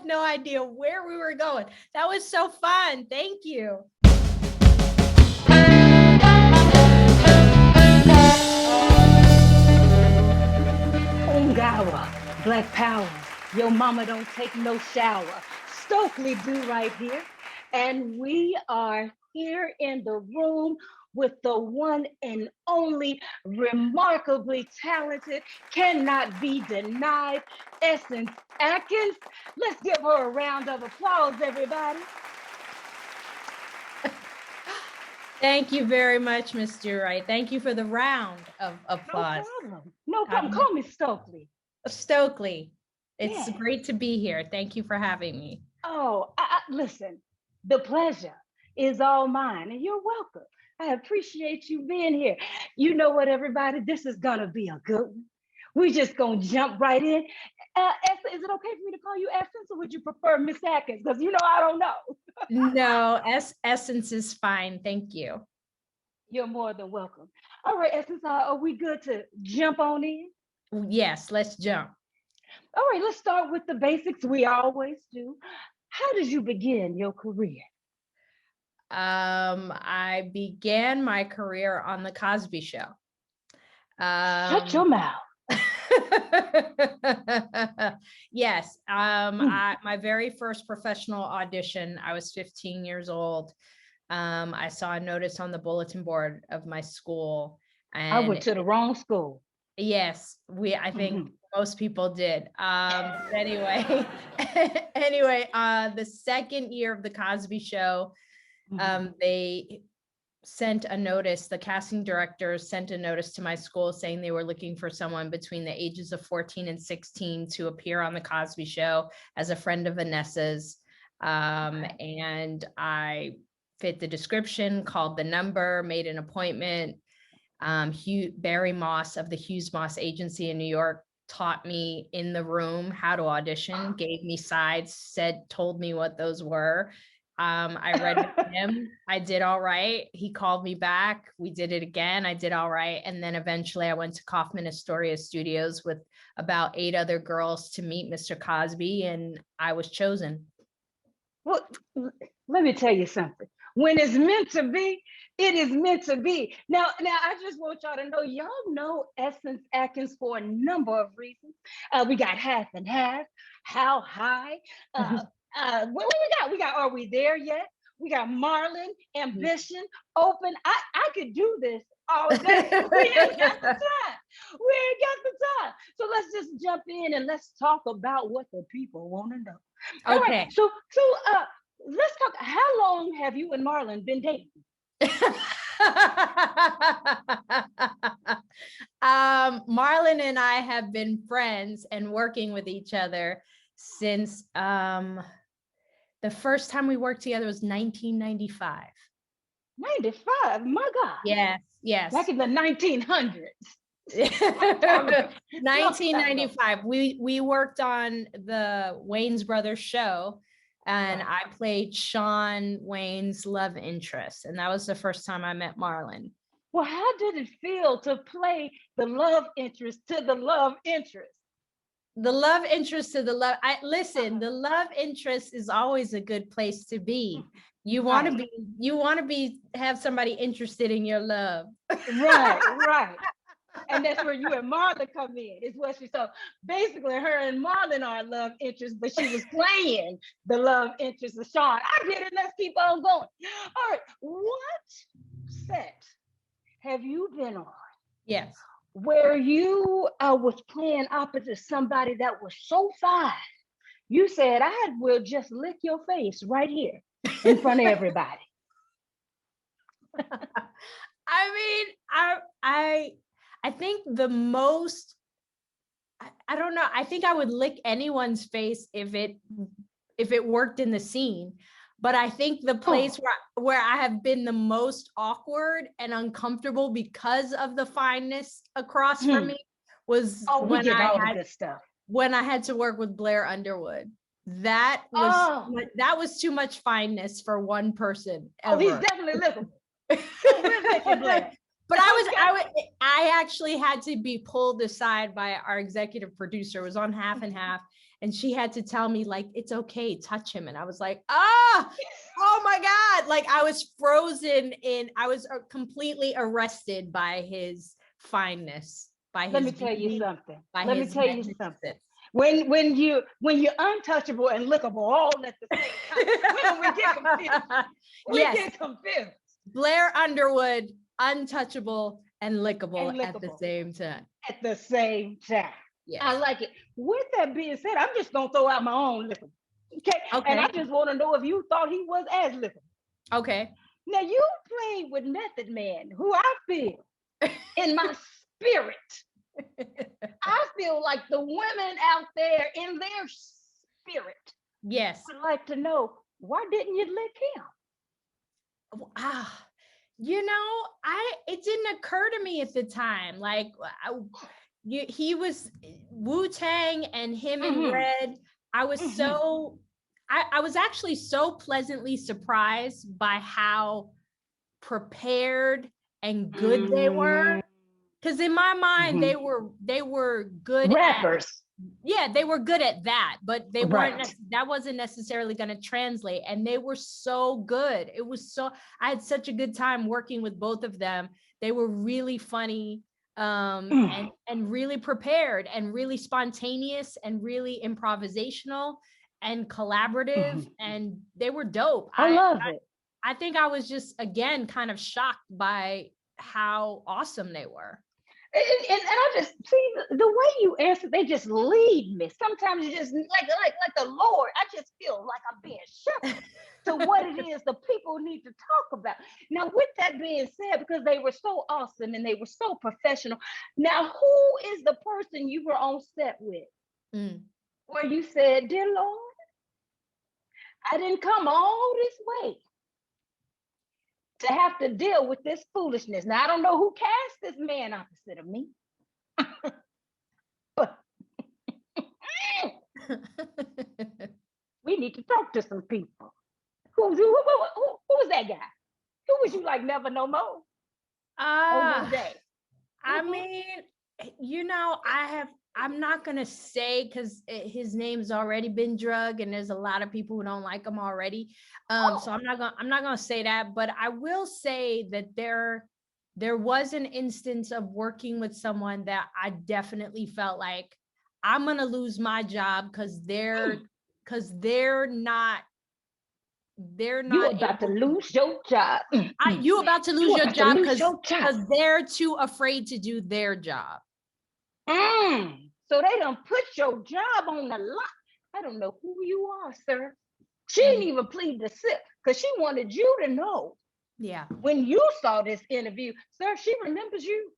have no idea where we were going. That was so fun. Thank you. Ungawa, Black Power. Your mama don't take no shower. Stokely Duwright here. And we are here in the room with the one and only remarkably talented, cannot be denied, Essence Atkins. Let's give her a round of applause, everybody. Thank you very much, Ms. Duwright. Thank you for the round of applause. No problem. No problem. Call me Stokely. Stokely, it's great to be here. Thank you for having me. Oh, listen, the pleasure is all mine, and you're welcome. I appreciate you being here. You know what, everybody? This is gonna be a good one. We just gonna jump right in. Is it okay for me to call you Essence, or would you prefer Miss Atkins? Because I don't know. No, Essence is fine. Thank you. You're more than welcome. All right, Essence, are we good to jump on in? Yes, let's jump. All right, let's start with the basics. We always do. How did you begin your career? I began my career on the Cosby Show. Shut your mouth. Yes. My very first professional audition, I was 15 years old. I saw a notice on the bulletin board of my school, and I went to the wrong school. Yes, I think most people did. Anyway, the second year of the Cosby Show, they sent a notice, the casting directors sent a notice to my school saying they were looking for someone between the ages of 14 and 16 to appear on the Cosby Show as a friend of Vanessa's. And I fit the description, called the number, made an appointment. Barry Moss of the Hughes Moss Agency in New York taught me in the room how to audition, gave me sides, told me what those were. I read with him. I did all right. He called me back. We did it again. I did all right. And then eventually I went to Kaufman Astoria Studios with about 8 other girls to meet Mr. Cosby, and I was chosen. Well, let me tell you something. When it's meant to be, it is meant to be. Now, I just want y'all to know, y'all know Essence Atkins for a number of reasons. We got Half and Half, How High. What we got? Are we there yet? We got Marlon, Ambition, Open. I could do this all day. We ain't got the time. So let's just jump in and let's talk about what the people want to know. All Okay. Right, so let's talk. How long have you and Marlon been dating? Marlon and I have been friends and working with each other since the first time we worked together was 1995. 95, my God. Yes. Back in the 1900s. 1995. We worked on the Wayans Brothers show, and I played Sean Wayne's love interest, and that was the first time I met Marlon. Well, how did it feel to play the love interest to the love interest? The love interest to the love. The love interest is always a good place to be. You want to have somebody interested in your love. Right. And that's where you and Marlon come in. Is what so basically her and Marlon are love interest, but she was playing the love interest of Sean. I get it. Let's keep on going. All right. What set have you been on? Yes. Where you was playing opposite somebody that was so fine, you said, I will just lick your face right here in front of everybody. I think the most, I don't know, I think I would lick anyone's face if it worked in the scene. But I think the place where I have been the most awkward and uncomfortable because of the fineness across from me was when I had to work with Blair Underwood. That was too much fineness for one person. Ever. Oh, he's definitely lickable. But I actually had to be pulled aside by our executive producer. It was on Half and Half. And she had to tell me like, it's okay, touch him. And I was like, oh my God. Like I was frozen I was completely arrested by his fineness, by his Let me tell you beauty, something. by Let me his tell you something. magnificence. When you're untouchable and lickable all at the same time, women, we get confused. Yes. Get confused. Blair Underwood, untouchable and lickable, And at the same time. At the same time. Yes. I like it. With that being said, I'm just gonna throw out my own lickable. Okay. And I just want to know if you thought he was as lickable. Okay. Now you played with Method Man, who I feel in my spirit. I feel like the women out there in their spirit. Yes. Would like to know, why didn't you lick him? It didn't occur to me at the time. Like he was Wu-Tang and him in red. I was I was actually so pleasantly surprised by how prepared and good they were. Because in my mind, they were good rappers. They were good at that, but they weren't, that wasn't necessarily going to translate. And they were so good. I had such a good time working with both of them. They were really funny and really prepared and really spontaneous and really improvisational and collaborative. And they were dope. I love it. I think I was just, again, kind of shocked by how awesome they were. And I just see the way you answer, they just lead me. Sometimes you just like the Lord. I just feel like I'm being shepherded to what it is the people need to talk about. Now, with that being said, because they were so awesome and they were so professional. Now, who is the person you were on set with? Where you said, "Dear Lord, I didn't come all this way to have to deal with this foolishness." Now, I don't know who cast this man opposite of me, but we need to talk to some people. Who was that guy? Who was you like, never no more? On this day? I mean, I'm not going to say, because his name's already been drug and there's a lot of people who don't like him already. So I'm not going to say that, but I will say that there was an instance of working with someone that I definitely felt like I'm going to lose my job because they're not. You about to lose your job. You about to lose your job because they're too afraid to do their job. So they done put your job on the line. I don't know who you are, sir. She didn't even plead the fifth because she wanted you to know. Yeah. When you saw this interview, sir, she remembers you.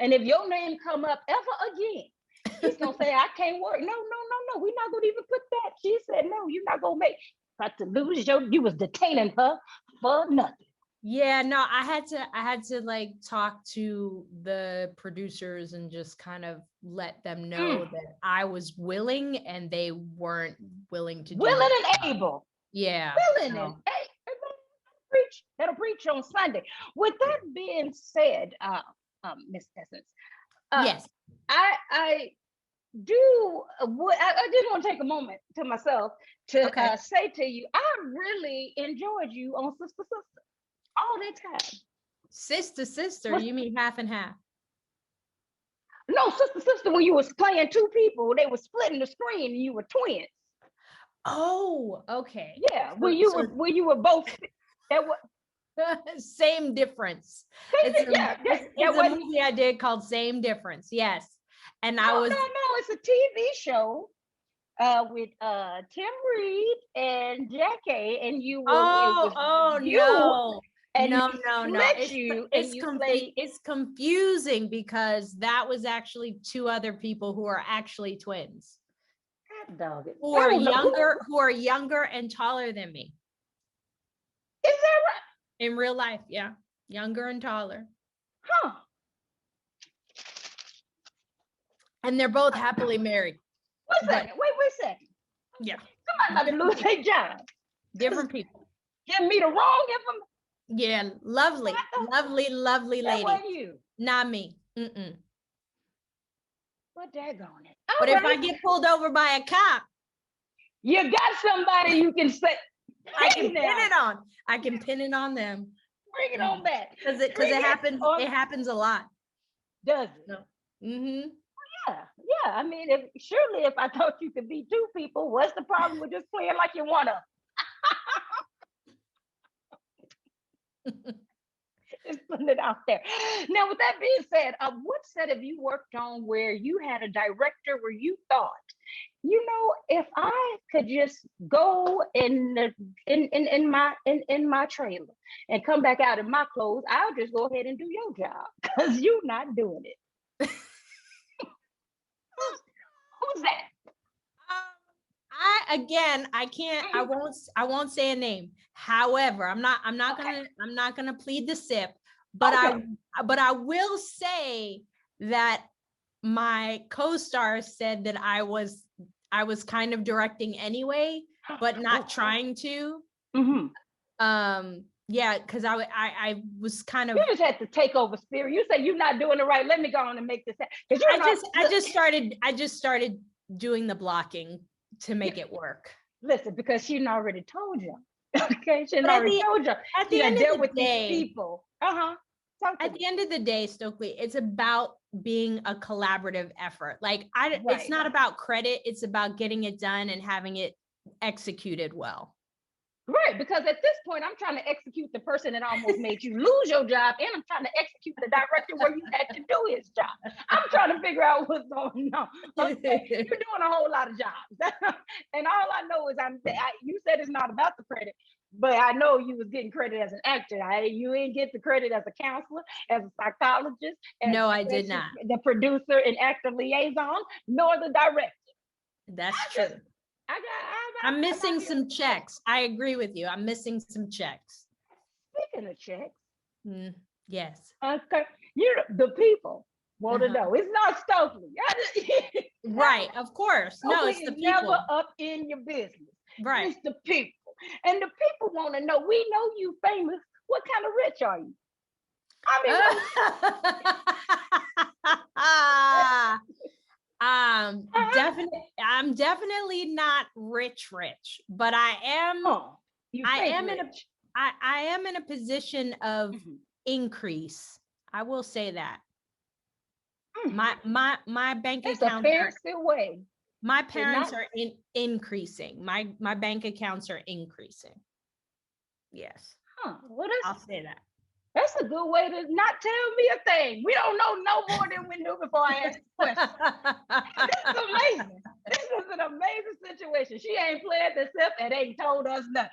And if your name come up ever again, he's gonna say, I can't work. No. We're not gonna even put that. She said, no, you're not gonna make. Got to lose you was detaining her for nothing. Yeah, no, I had to like talk to the producers and just kind of let them know that I was willing and they weren't willing to do willing and able. Yeah. Willing and preach. That'll preach on Sunday. With that being said, Miss Essence, yes, I do. I did want to take a moment to myself to say to you, I really enjoyed you on Sister Sister all that time. Sister, you mean half and half? No, Sister, when you was playing two people, they were splitting the screen and you were twins. Oh, okay. Yeah, when you were both. That was Same Difference. It's a movie I did called Same Difference. Yes. And no, it's a TV show with Tim Reed and Jackie, and you were no. And no. It's confusing because that was actually two other people who are actually twins. Who are younger and taller than me. Is that right? In real life, yeah. Younger and taller. Huh. And they're both happily married. Wait a second. Yeah. Somebody about to lose their job. Different people. Give me the wrong information. Yeah, lovely lady. That wasn't you. Not me. What daggone it. But if I get pulled over by a cop, You got somebody you can say, I can hey pin now, it on. I can pin it on them. bring it on back. Because Bring it happens. on- It happens a lot. Does it? No. Mm-hmm. Yeah. I mean, if I thought you could be two people, what's the problem with just playing like you want to? Just putting it out there. Now, with that being said, what set have you worked on where you had a director where you thought, you know, if I could just go in my trailer and come back out in my clothes, I'll just go ahead and do your job because you're not doing it. Who's that? I won't say a name. However, I'm not gonna plead the fifth, but I will say that my co-star said that I was kind of directing anyway, but not trying to. Yeah, because I was kind of. You just had to take over spirit. You say you're not doing it right. Let me go on and make this happen. I just started doing the blocking to make it work. Listen, because she already told you. Okay, she already told you. At the end of the day, these people. At the end of the day, Stokely, it's about being a collaborative effort. Like it's not about credit. It's about getting it done and having it executed well. Right, because at this point, I'm trying to execute the person that almost made you lose your job, and I'm trying to execute the director where you had to do his job. I'm trying to figure out what's going on. Okay, you're doing a whole lot of jobs, and all I know is you said it's not about the credit, but I know you was getting credit as an actor. You ain't get the credit as a counselor, as a psychologist. No, I did not. The producer and actor liaison, nor the director. That's true. I'm missing some checks. I agree with you. I'm missing some checks. Speaking of checks. Yes. Okay. The people want to know. It's not Stokely. Right. Of course. Stokely no, it's the people. Never up in your business. Right. It's the people. And the people want to know. We know you famous. What kind of rich are you? I'm definitely not rich, but I am. I am in a position of increase. I will say that. My bank That's accounts a fancy way. My parents are increasing. My bank accounts are increasing. Yes. Well, I'll say that. That's a good way to not tell me a thing. We don't know no more than we knew before I asked the question. This is amazing. This is an amazing situation. She ain't played this up and ain't told us nothing.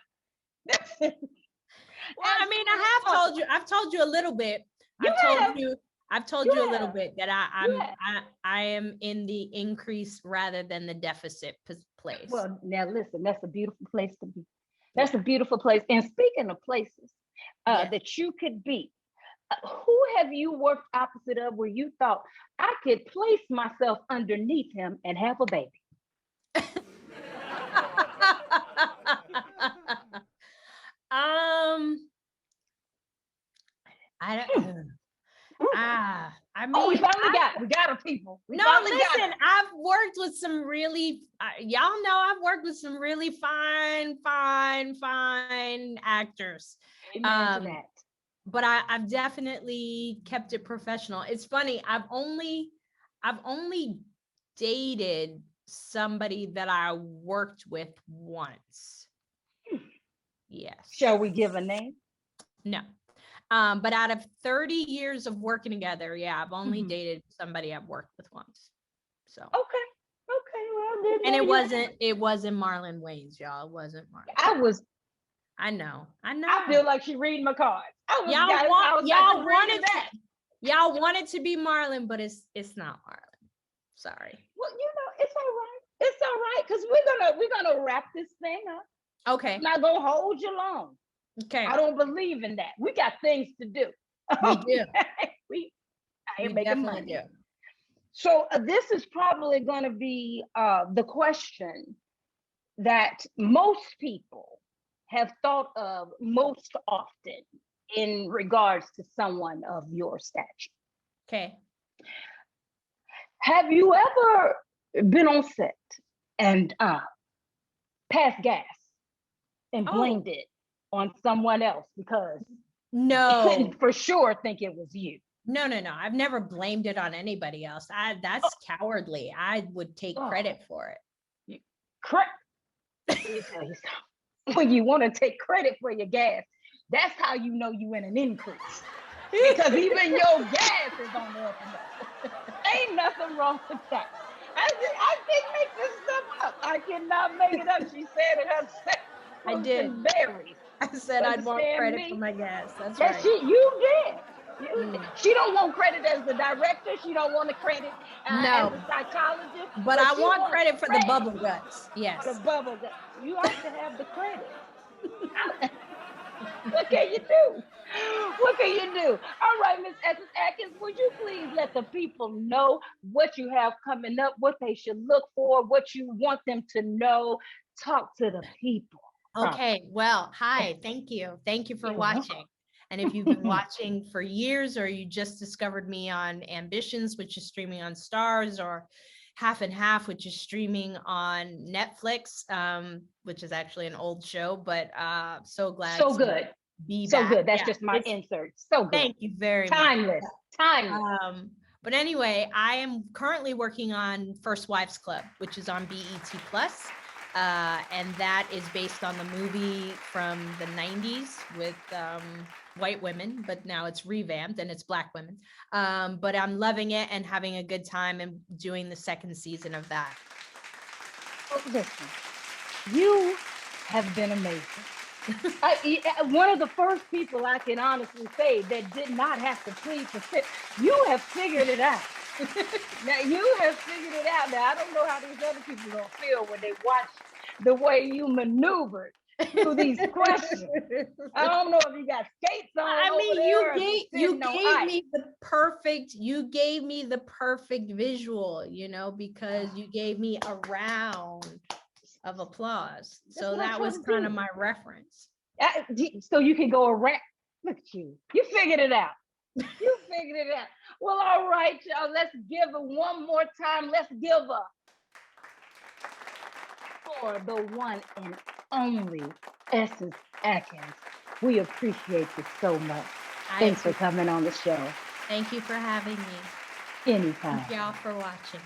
Well, I mean, I've told you a little bit. I've told you a little bit that I am in the increase rather than the deficit place. Well, now listen, that's a beautiful place to be. That's a beautiful place. And speaking of places that you could be, who have you worked opposite of where you thought I could place myself underneath him and have a baby? I don't. I mean, we got a people. Listen, I've worked with some really, y'all know I've worked with some really fine actors. But I've definitely kept it professional. It's funny. I've only dated somebody that I worked with once. Yes. Shall we give a name? No. But out of 30 years of working together, I've only dated somebody I've worked with once. So well, and it wasn't Marlon Wayans, y'all. It wasn't Marlon. I know. I feel like she reading my cards. Y'all wanted to be Marlon, but it's not Marlon. Sorry. Well, it's all right. It's all right because we're gonna wrap this thing up. Okay. I'm not gonna hold you long. Okay. I don't believe in that. We got things to do. We do. I ain't making money. Do. So this is probably going to be the question that most people have thought of most often in regards to someone of your stature. Okay. Have you ever been on set and passed gas and Oh, blamed it on someone else because you no. couldn't for sure think it was you. No. I've never blamed it on anybody else. That's cowardly. I would take credit for it. Let me tell you something. When you want to take credit for your gas, that's how you know you in an increase. Because even your gas is on the up and up. Ain't nothing wrong with that. I didn't make this stuff up. I cannot make it up. She said it herself. I did. Berries. I said I'd want credit for my gas. That's right. You did. She don't want credit as the director. She don't want the credit no. as a psychologist. But I want credit for the bubble guts. Yes. For the bubble guts. You have to have the credit. What can you do? What can you do? All right, Miss Atkins, would you please let the people know what you have coming up, what they should look for, what you want them to know? Talk to the people. Okay, well, hi, thank you. Thank you for watching. And if you've been watching for years or you just discovered me on Ambitions, which is streaming on Stars, or Half and Half, which is streaming on Netflix, which is actually an old show, but so glad so good. Be so back. Good. That's just my insert. So good. Thank you very much. Timeless. But anyway, I am currently working on First Wives Club, which is on BET Plus. And that is based on the movie from the 90s with white women, but now it's revamped and it's Black women. But I'm loving it and having a good time and doing the second season of that. Oh, listen, you have been amazing. One of the first people I can honestly say that did not have to plead for fit. You have figured it out. Now you have figured it out. Now I don't know how these other people gonna feel when they watch the way you maneuvered through these questions. I don't know if you got skates on. I mean, you gave me the perfect visual, because you gave me a round of applause. So that was kind of my reference. So you can go around. Look at you. You figured it out. You figured it out. Well, all right, y'all. Let's give it one more time. Let's give up for the one and only Essence Atkins. We appreciate you so much. Thanks for coming on the show. Thank you for having me. Anytime. Thank y'all for watching.